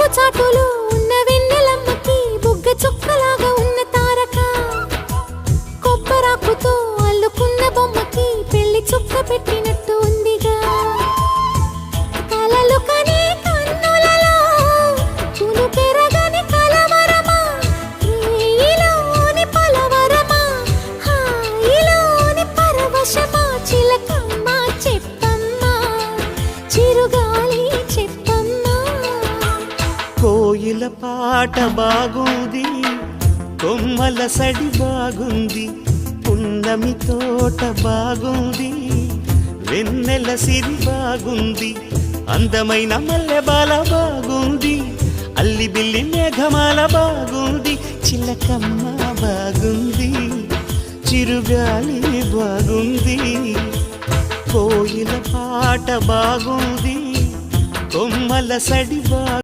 మబ్బు చాటులో ఉన్న వెన్నెలమ్మకి బుగ్గ చుక్కలాగా ఉన్న తారక కొబ్బరాకుతో అల్లుకున్న బొమ్మకి పెళ్లి చుక్క పెట్టినట్టు ఉందిగా కలలు కనే కన్నులలో తులు పెరగని కలవరమా రేయిలోని పలవరమా హాయిలోని పరవశమా చిలకమ్మ చెప్పమ్మా చిరుగాలి చెప్పమ్మా కోయిల పాట బాగుంది కొమ్మల సడి బాగుంది పున్నమి తోట బాగుంది వెన్నెల సిరి బాగుంది అందమైన మల్లెబాల బాగుంది అల్లి బిల్లి మేఘమాల బాగుంది చిలకమ్మ బాగుంది చిరుగాలి బాగుంది కోయిల పాట బాగుంది కొమ్మల సడి బాగుంది